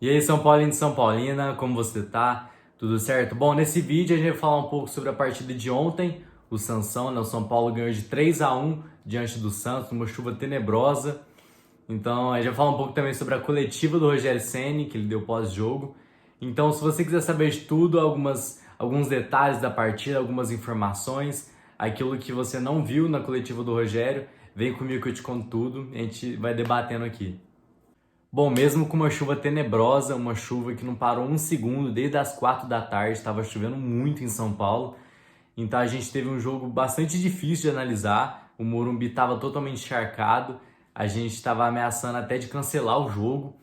E aí, São Paulino e São Paulina, como você tá? Tudo certo? Bom, nesse vídeo a gente vai falar um pouco sobre a partida de ontem, o Sansão, né? O São Paulo ganhou de 3-1 diante do Santos, numa chuva tenebrosa. Então, a gente vai falar um pouco também sobre a coletiva do Rogério Ceni, que ele deu pós-jogo. Então, se você quiser saber de tudo, alguns detalhes da partida, algumas informações, aquilo que você não viu na coletiva do Rogério, vem comigo que eu te conto tudo, a gente vai debatendo aqui. Bom, mesmo com uma chuva tenebrosa, uma chuva que não parou um segundo desde as 4 da tarde, estava chovendo muito em São Paulo. Então a gente teve um jogo bastante difícil de analisar. O Morumbi estava totalmente encharcado. A gente estava ameaçando até de cancelar o jogo.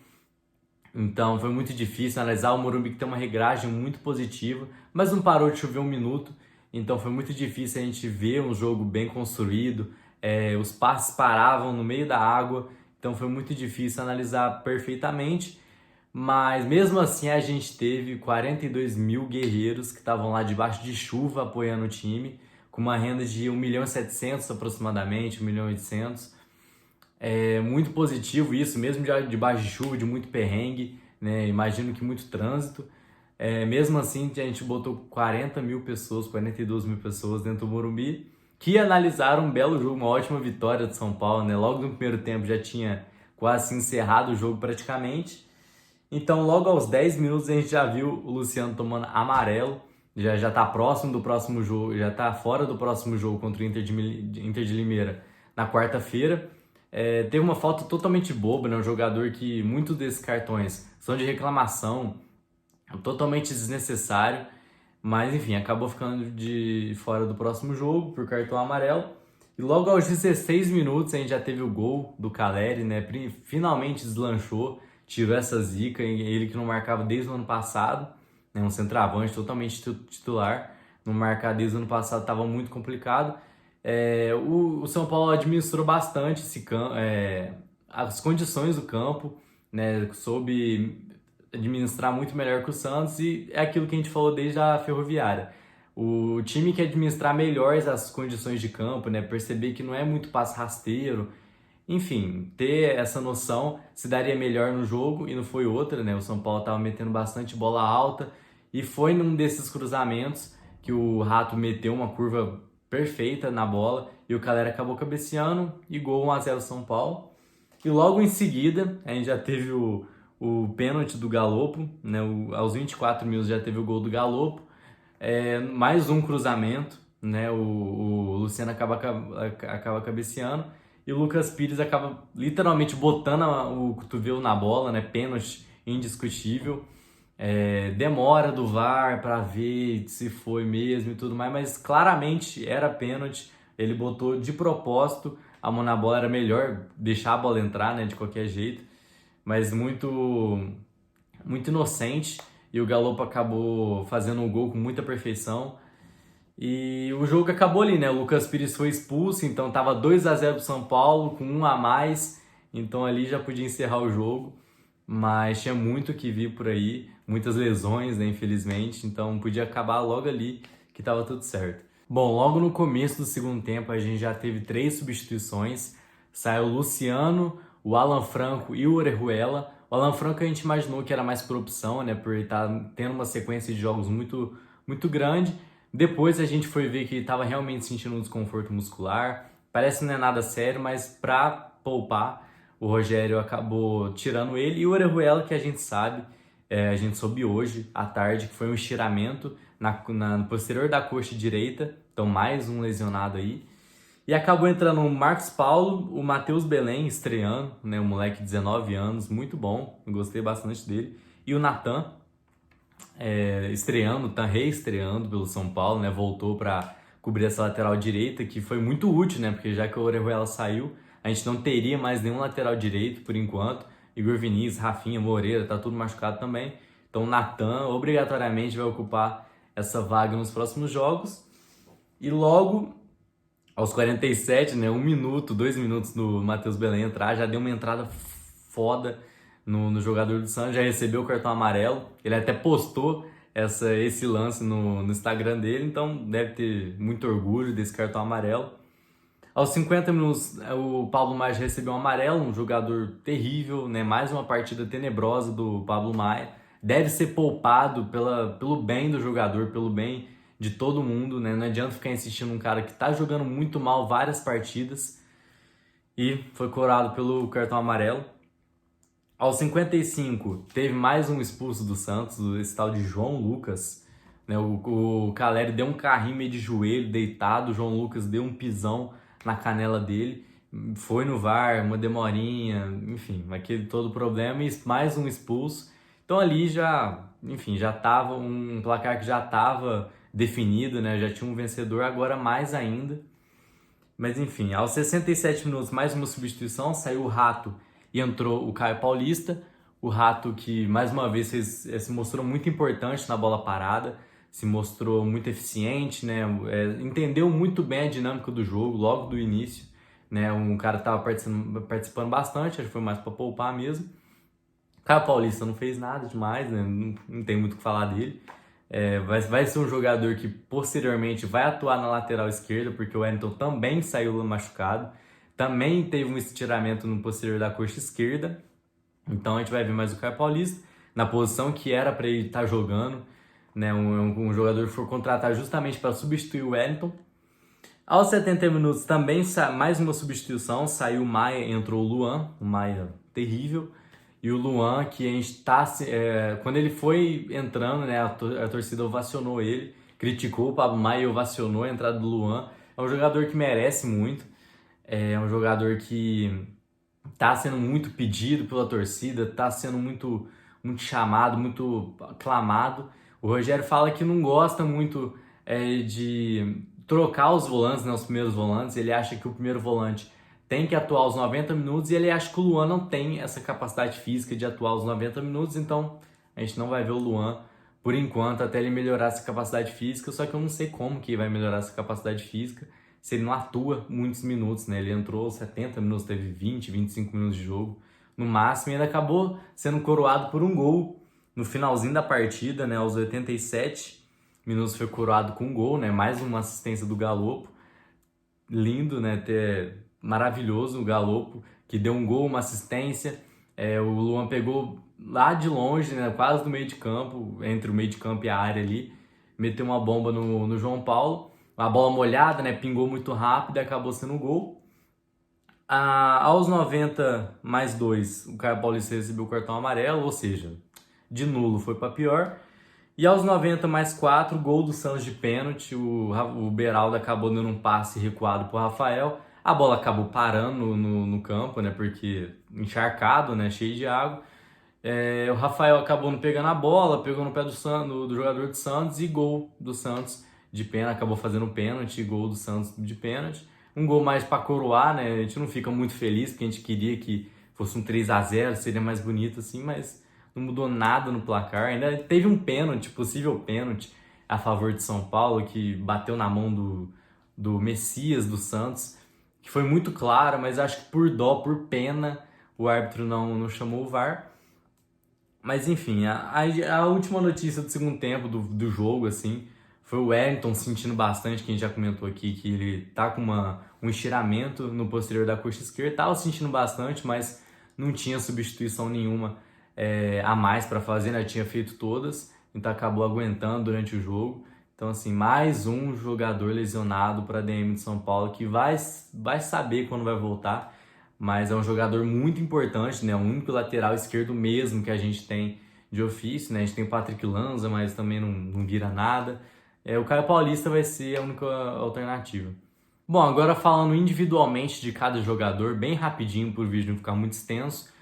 Então foi muito difícil analisar. O Morumbi que tem uma regragem muito positiva, mas não parou de chover um minuto. Então foi muito difícil a gente ver um jogo bem construído. Os passes paravam no meio da água. Então foi muito difícil analisar perfeitamente. Mas mesmo assim a gente teve 42 mil guerreiros que estavam lá debaixo de chuva apoiando o time, com uma renda de 1.700.000 aproximadamente, 1.800.000. É muito positivo isso, mesmo debaixo de chuva, de muito perrengue, né? Imagino que muito trânsito. Mesmo assim, a gente botou 40 mil pessoas, 42 mil pessoas dentro do Morumbi, que analisaram um belo jogo, uma ótima vitória de São Paulo, né? Logo no primeiro tempo já tinha quase encerrado o jogo praticamente. Então, logo aos 10 minutos, a gente já viu o Luciano tomando amarelo, já tá próximo do próximo jogo, já tá fora do próximo jogo contra o Inter de Limeira na quarta-feira. Teve uma falta totalmente boba, né? Um jogador que muitos desses cartões são de reclamação, totalmente desnecessário, mas enfim, acabou ficando de fora do próximo jogo por cartão amarelo. E logo aos 16 minutos a gente já teve o gol do Caleri, né? Finalmente deslanchou, tirou essa zica, ele que não marcava desde o ano passado, né? Um centroavante totalmente titular, não marcar desde o ano passado estava muito complicado. O São Paulo administrou bastante as condições do campo, né? Soube administrar muito melhor que o Santos e é aquilo que a gente falou desde a Ferroviária. O time que administrar melhor as condições de campo, né? Perceber que não é muito passe rasteiro, enfim, ter essa noção se daria melhor no jogo e não foi outra, né? O São Paulo estava metendo bastante bola alta e foi num desses cruzamentos que o Rato meteu uma curva perfeita na bola e o Calera acabou cabeceando e gol 1-0 São Paulo. E logo em seguida, a gente já teve o pênalti do Galopo, né? Aos 24 minutos já teve o gol do Galopo. Mais um cruzamento, né? O Luciano acaba cabeceando e o Lucas Pires acaba literalmente botando o cotovelo na bola, né? Pênalti indiscutível. Demora do VAR para ver se foi mesmo e tudo mais, mas claramente era pênalti. Ele botou de propósito, a mão na bola, era melhor deixar a bola entrar, né? De qualquer jeito, mas muito inocente. E o Galopo acabou fazendo um gol com muita perfeição. E o jogo acabou ali, né? O Lucas Pires foi expulso, então tava 2-0 pro São Paulo, com um a mais. Então ali já podia encerrar o jogo. Mas tinha muito que vir por aí, muitas lesões, né? Infelizmente. Então podia acabar logo ali, que tava tudo certo. Bom, logo no começo do segundo tempo a gente já teve 3 substituições. Saiu o Luciano, o Alan Franco e o Orejuela. O Alan Franco a gente imaginou que era mais por opção, né? Por ele estar tendo uma sequência de jogos muito, muito grande. Depois a gente foi ver que ele estava realmente sentindo um desconforto muscular. Parece que não é nada sério, mas para poupar, o Rogério acabou tirando ele. E o Orejuela, que a gente sabe, a gente soube hoje à tarde, que foi um estiramento no posterior da coxa direita. Então mais um lesionado aí. E acabou entrando o Marcos Paulo, o Matheus Belém estreando, né? Um moleque de 19 anos, muito bom, eu gostei bastante dele. E o Natan estreando, tá reestreando pelo São Paulo, né? Voltou para cobrir essa lateral direita, que foi muito útil, né? Porque já que o Orejuela saiu, a gente não teria mais nenhum lateral direito por enquanto. Igor Vinícius, Rafinha, Moreira, tá tudo machucado também. Então o Natan obrigatoriamente vai ocupar essa vaga nos próximos jogos. E logo aos 47, né, 1 minuto, 2 minutos do Matheus Belém entrar, já deu uma entrada foda no jogador do Santos, já recebeu o cartão amarelo. Ele até postou esse lance no Instagram dele, então deve ter muito orgulho desse cartão amarelo. Aos 50 minutos, o Pablo Maia recebeu um amarelo, um jogador terrível, né? Mais uma partida tenebrosa do Pablo Maia. Deve ser poupado pelo bem do jogador, pelo bem de todo mundo, né? Não adianta ficar insistindo num cara que tá jogando muito mal várias partidas e foi coroado pelo cartão amarelo. Aos 55, teve mais um expulso do Santos, esse tal de João Lucas. Né? O Caleri deu um carrinho meio de joelho, deitado. O João Lucas deu um pisão na canela dele. Foi no VAR, uma demorinha, enfim, aquele todo problema. E mais um expulso. Então ali já, enfim, já tava um placar que já estava definido, né? Já tinha um vencedor, agora mais ainda. Mas enfim, aos 67 minutos, mais uma substituição, saiu o Rato e entrou o Caio Paulista. O Rato que, mais uma vez, se mostrou muito importante na bola parada, se mostrou muito eficiente, né? Entendeu muito bem a dinâmica do jogo logo do início. Né? Um cara estava participando bastante, acho que foi mais para poupar mesmo. O Caio Paulista não fez nada demais, né? Não tem muito o que falar dele. Vai ser um jogador que posteriormente vai atuar na lateral esquerda, porque o Wellington também saiu machucado, também teve um estiramento no posterior da coxa esquerda, então a gente vai ver mais o Caio Paulista na posição que era para ele estar jogando, né? Um jogador que foi contratado justamente para substituir o Wellington. Aos 70 minutos também mais uma substituição, saiu o Maia, entrou o Luan, o Maia terrível. E o Luan, que a gente tá... quando ele foi entrando, né, a torcida ovacionou ele, criticou o Pablo Maia e ovacionou a entrada do Luan. É um jogador que merece muito, é um jogador que tá sendo muito pedido pela torcida, tá sendo muito, muito chamado, muito aclamado. O Rogério fala que não gosta muito de trocar os volantes, né, os primeiros volantes. Ele acha que o primeiro volante tem que atuar os 90 minutos e ele acha que o Luan não tem essa capacidade física de atuar os 90 minutos, então a gente não vai ver o Luan por enquanto até ele melhorar essa capacidade física, só que eu não sei como que vai melhorar essa capacidade física se ele não atua muitos minutos, né? Ele entrou 70 minutos, teve 20, 25 minutos de jogo no máximo e ainda acabou sendo coroado por um gol no finalzinho da partida, né? Aos 87 minutos foi coroado com um gol, né? Mais uma assistência do Galopo. Lindo, né? Maravilhoso o Galopo, que deu um gol, uma assistência. O Luan pegou lá de longe, né? Quase no meio de campo, entre o meio de campo e a área ali. Meteu uma bomba no João Paulo. A bola molhada, né? Pingou muito rápido e acabou sendo um gol. Aos 90 mais 2, o Caio Paulista recebeu o cartão amarelo, ou seja, de nulo foi para pior. E aos 90 mais 4, gol do Santos de pênalti. O Beraldo acabou dando um passe recuado para o Rafael. A bola acabou parando no campo, né? Porque encharcado, né? Cheio de água. O Rafael acabou não pegando a bola, pegou no pé do jogador do Santos e gol do Santos de pênalti. Acabou fazendo pênalti, gol do Santos de pênalti. Um gol mais para coroar, né? A gente não fica muito feliz porque a gente queria que fosse um 3-0, seria mais bonito assim, mas não mudou nada no placar. Ainda teve um pênalti, possível pênalti, a favor de São Paulo, que bateu na mão do Messias do Santos, que foi muito claro, mas acho que por dó, por pena, o árbitro não chamou o VAR. Mas enfim, a última notícia do segundo tempo do jogo, assim, foi o Wellington sentindo bastante, que a gente já comentou aqui, que ele tá com um estiramento no posterior da coxa esquerda, tava sentindo bastante, mas não tinha substituição nenhuma a mais para fazer, né? Tinha feito todas, então acabou aguentando durante o jogo. Então, assim, mais um jogador lesionado para a DM de São Paulo que vai saber quando vai voltar, mas é um jogador muito importante, né? O único lateral esquerdo mesmo que a gente tem de ofício, né? A gente tem o Patrick Lanza, mas também não vira nada. O Caio Paulista vai ser a única alternativa. Bom, agora falando individualmente de cada jogador, bem rapidinho para o vídeo não ficar muito extenso.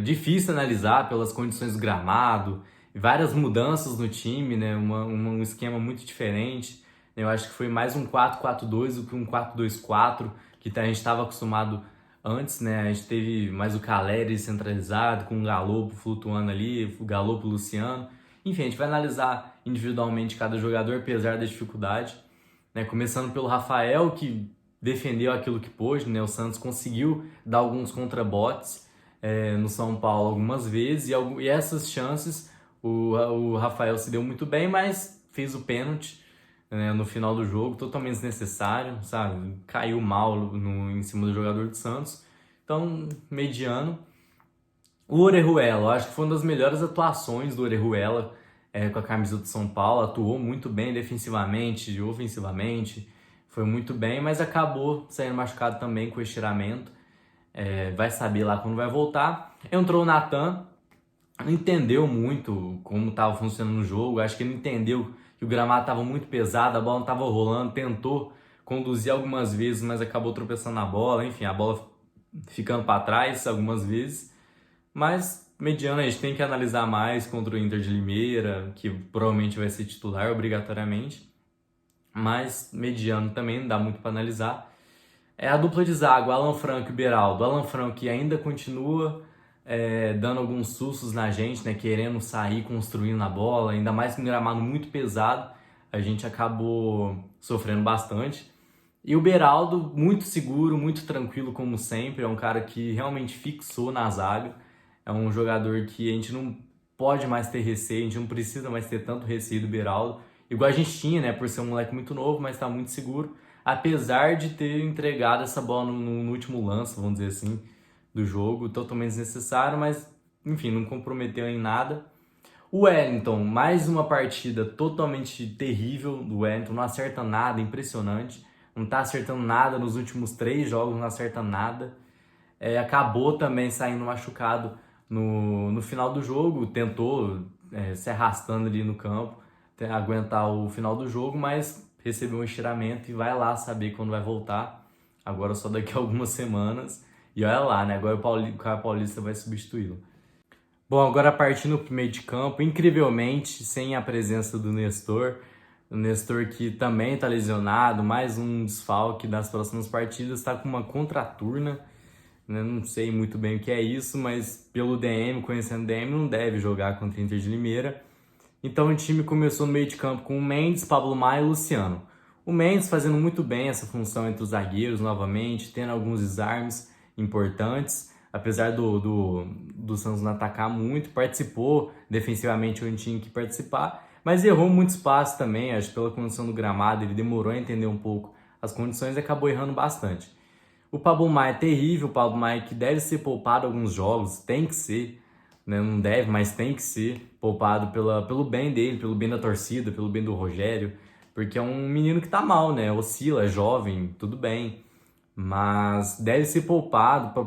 Difícil analisar pelas condições do gramado, várias mudanças no time, né? Um esquema muito diferente. Eu acho que foi mais um 4-4-2 do que um 4-2-4, que a gente estava acostumado antes, né? A gente teve mais o Caleri centralizado, com o Galopo flutuando ali, o Galopo, o Luciano. Enfim, a gente vai analisar individualmente cada jogador, apesar da dificuldade. Né? Começando pelo Rafael, que defendeu aquilo que pôde, né? O Santos conseguiu dar alguns contrabotes no São Paulo algumas vezes, e essas chances o Rafael se deu muito bem, mas fez o pênalti, né, no final do jogo, totalmente desnecessário, sabe? Caiu mal em cima do jogador do Santos. Então, mediano. O Orejuela, acho que foi uma das melhores atuações do Orejuela com a camisa do São Paulo. Atuou muito bem defensivamente, ofensivamente, foi muito bem, mas acabou saindo machucado também com o estiramento. Vai saber lá quando vai voltar. Entrou o Natan, não entendeu muito como estava funcionando o jogo. Acho que ele entendeu que o gramado estava muito pesado, a bola não estava rolando, tentou conduzir algumas vezes, mas acabou tropeçando na bola. Enfim, a bola ficando para trás algumas vezes. Mas mediano a gente tem que analisar mais contra o Inter de Limeira, que provavelmente vai ser titular obrigatoriamente. Mas mediano também não dá muito para analisar. É a dupla de zaga, Alan Franco e Beraldo. Alan Franco que ainda continua dando alguns sustos na gente, né? Querendo sair, construindo a bola, ainda mais com um gramado muito pesado, a gente acabou sofrendo bastante. E o Beraldo, muito seguro, muito tranquilo como sempre, é um cara que realmente fixou na zaga, é um jogador que a gente não pode mais ter receio, a gente não precisa mais ter tanto receio do Beraldo, igual a gente tinha, né, por ser um moleque muito novo, mas está muito seguro, apesar de ter entregado essa bola no último lance, vamos dizer assim, do jogo, totalmente desnecessário, mas enfim, não comprometeu em nada. O Wellington, mais uma partida totalmente terrível do Wellington, não acerta nada, impressionante, não tá acertando nada nos últimos 3 jogos, não acerta nada. Acabou também saindo machucado no final do jogo, tentou se arrastando ali no campo, aguentar o final do jogo, mas recebeu um estiramento e vai lá saber quando vai voltar, agora só daqui a algumas semanas. E olha lá, né? Agora o Caio Paulista vai substituí-lo. Bom, agora partindo para o meio de campo, incrivelmente, sem a presença do Nestor, o Nestor que também está lesionado, mais um desfalque das próximas partidas, está com uma contraturna, né? Não sei muito bem o que é isso, mas pelo DM, conhecendo o DM, não deve jogar contra o Inter de Limeira. Então o time começou no meio de campo com o Mendes, Pablo Maia e Luciano. O Mendes fazendo muito bem essa função entre os zagueiros novamente, tendo alguns desarmes importantes, apesar do Santos não atacar muito, participou defensivamente onde tinha que participar, mas errou muito espaço também, acho que pela condição do gramado, ele demorou a entender um pouco as condições e acabou errando bastante. O Pablo Maia é terrível, o Pablo Maia que deve ser poupado alguns jogos, tem que ser, né? Não deve, mas tem que ser poupado pelo bem dele, pelo bem da torcida, pelo bem do Rogério, porque é um menino que tá mal, né? Oscila, é jovem, tudo bem, mas deve ser poupado para,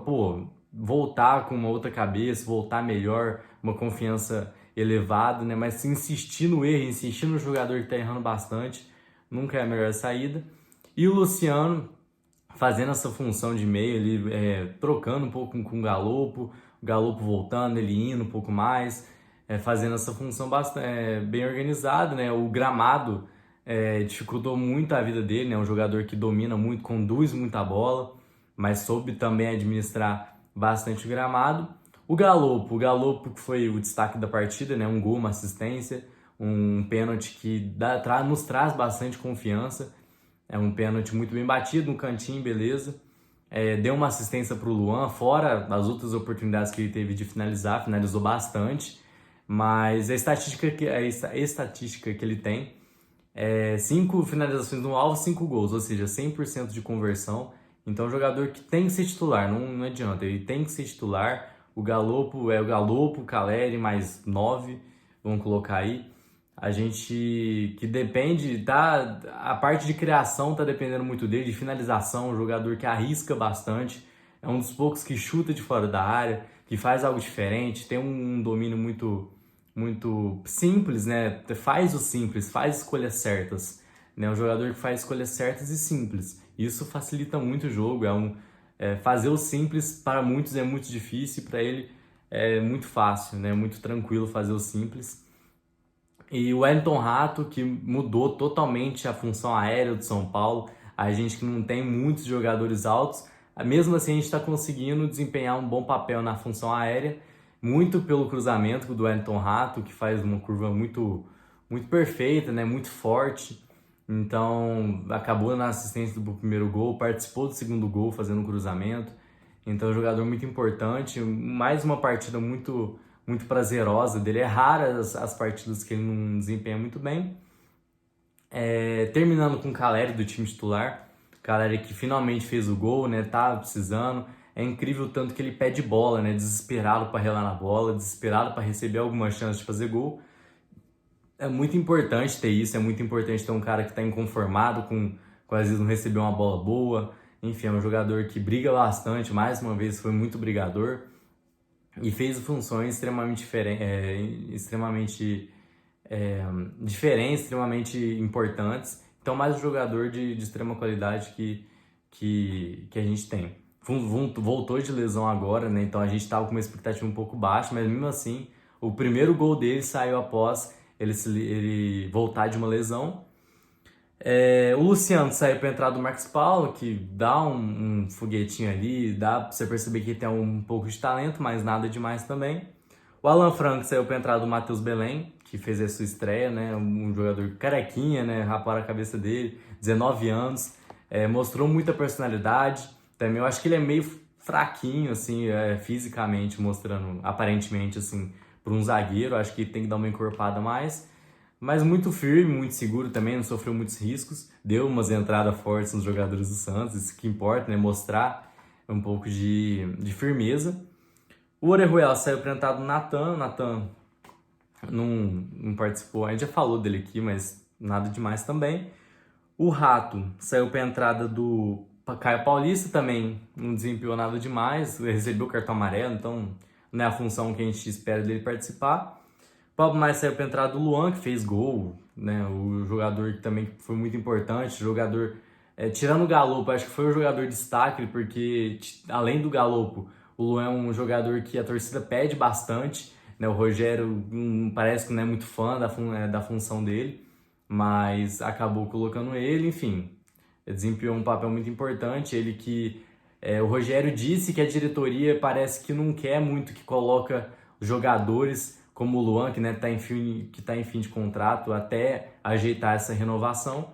voltar com uma outra cabeça, voltar melhor, uma confiança elevada, né? Mas se insistir no erro, insistir no jogador que tá errando bastante, nunca é a melhor saída. E o Luciano fazendo essa função de meio, ele trocando um pouco com o Galopo voltando, ele indo um pouco mais, fazendo essa função bastante, bem organizada, né? O gramado dificultou muito a vida dele, né? Um jogador que domina muito, conduz muita bola, mas soube também administrar bastante o gramado. O Galopo que foi o destaque da partida, né? Um gol, uma assistência, um pênalti que nos traz bastante confiança. É um pênalti muito bem batido no cantinho, beleza. Deu uma assistência para o Luan, fora as outras oportunidades que ele teve de finalizar, finalizou bastante. Mas a estatística que ele tem 5 finalizações no alvo, 5 gols, ou seja, 100% de conversão. Então é um jogador que tem que ser titular, não adianta, ele tem que ser titular. O Galopo é o Galopo, o Caleri mais 9, vamos colocar aí. A gente que depende, a parte de criação tá dependendo muito dele, de finalização, um jogador que arrisca bastante, é um dos poucos que chuta de fora da área, que faz algo diferente, tem um domínio muito simples, né? Faz o simples, faz escolhas certas, né? Um jogador que faz escolhas certas e simples. Isso facilita muito o jogo, fazer o simples para muitos é muito difícil, para ele é muito fácil, né? Muito tranquilo fazer o simples. E o Wellington Rato, que mudou totalmente a função aérea do São Paulo. A gente que não tem muitos jogadores altos, mesmo assim a gente está conseguindo desempenhar um bom papel na função aérea, muito pelo cruzamento do Wellington Rato, que faz uma curva muito, muito perfeita, né? Muito forte. Então acabou na assistência do primeiro gol, participou do segundo gol fazendo um cruzamento. Então é um jogador muito importante, mais uma partida muito prazerosa dele. É rara as partidas que ele não desempenha muito bem. Terminando com o Caleri do time titular. Caleri que finalmente fez o gol, né? Tá precisando. É incrível o tanto que ele pede bola, né? Desesperado para relar na bola, desesperado para receber alguma chance de fazer gol. É muito importante ter isso, é muito importante ter um cara que está inconformado com às vezes não receber uma bola boa. Enfim, é um jogador que briga bastante, mais uma vez foi muito brigador e fez funções extremamente diferentes, extremamente importantes. Então, mais um jogador de extrema qualidade que a gente tem. Voltou de lesão agora, né? Então a gente estava com uma expectativa um pouco baixa, mas mesmo assim, o primeiro gol dele saiu após ele voltar de uma lesão. O Luciano saiu para entrar do Marcos Paulo, que dá um foguetinho ali, dá para você perceber que ele tem um pouco de talento, mas nada demais também. O Alan Franco saiu para entrar do Matheus Belém, que fez a sua estreia, né? Um jogador carequinha, né? Raparam a cabeça dele, 19 anos, mostrou muita personalidade. Também eu acho que ele é meio fraquinho, assim, fisicamente, mostrando, aparentemente, assim, para um zagueiro. Acho que tem que dar uma encorpada a mais. Mas muito firme, muito seguro também, não sofreu muitos riscos. Deu umas entradas fortes nos jogadores do Santos, isso que importa, né? Mostrar um pouco de firmeza. O Orejuela saiu para entrar do Natan. Natan não participou, a gente já falou dele aqui, mas nada demais também. O Rato saiu para entrada do Caio Paulista, também não desempenhou nada demais, recebeu o cartão amarelo, então não é a função que a gente espera dele participar. O Pablo Maia saiu para entrada do Luan, que fez gol, né? O jogador que também foi muito importante, jogador tirando o Galopo, acho que foi o jogador de destaque, porque além do Galopo, o Luan é um jogador que a torcida pede bastante, né? O Rogério parece que não é muito fã da função dele, mas acabou colocando ele, enfim, desempenhou um papel muito importante. Ele que o Rogério disse que a diretoria parece que não quer muito que coloca jogadores como o Luan, que está em fim de contrato, até ajeitar essa renovação.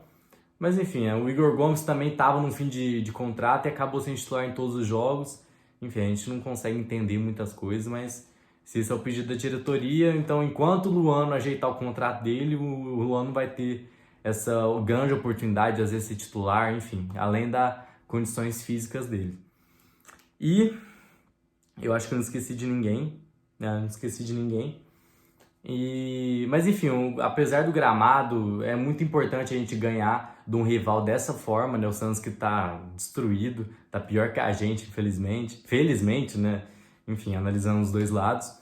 Mas enfim, o Igor Gomes também estava no fim de contrato e acabou sendo titular em todos os jogos. Enfim, a gente não consegue entender muitas coisas, mas se esse é o pedido da diretoria, então enquanto o Luan não ajeitar o contrato dele, o Luan não vai ter essa grande oportunidade de às vezes ser titular, enfim, além das condições físicas dele. E eu acho que eu não esqueci de ninguém, né? Não esqueci de ninguém. Mas enfim, apesar do gramado, é muito importante a gente ganhar de um rival dessa forma, né? O Santos que tá destruído, tá pior que a gente, infelizmente. Felizmente, né? Enfim, analisando os dois lados.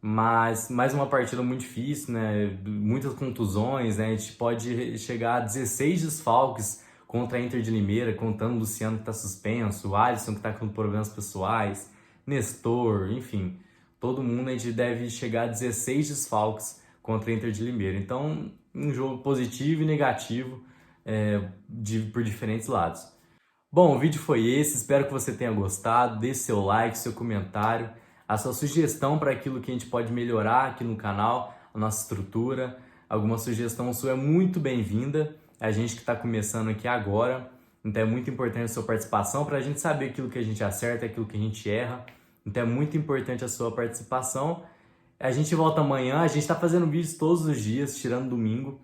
Mas mais uma partida muito difícil, né? Muitas contusões, né? A gente pode chegar a 16 desfalques contra a Inter de Limeira, contando o Luciano que tá suspenso, o Alisson que tá com problemas pessoais, Nestor, enfim. Todo mundo, a gente deve chegar a 16 desfalques contra a Inter de Limeira. Então, um jogo positivo e negativo por diferentes lados. Bom, o vídeo foi esse. Espero que você tenha gostado. Deixe seu like, seu comentário, a sua sugestão para aquilo que a gente pode melhorar aqui no canal, a nossa estrutura. Alguma sugestão sua é muito bem-vinda. A gente que está começando aqui agora. Então, é muito importante a sua participação para a gente saber aquilo que a gente acerta, aquilo que a gente erra. Então é muito importante a sua participação. A gente volta amanhã, a gente está fazendo vídeos todos os dias, tirando domingo,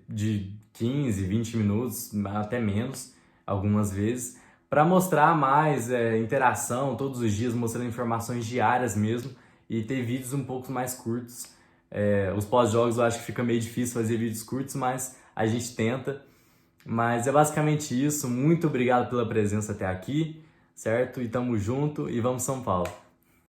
de 15, 20 minutos, até menos, algumas vezes, para mostrar mais interação todos os dias, mostrando informações diárias mesmo, e ter vídeos um pouco mais curtos. Os pós-jogos eu acho que fica meio difícil fazer vídeos curtos, mas a gente tenta. Mas é basicamente isso. Muito obrigado pela presença até aqui, certo? E tamo junto e vamos São Paulo!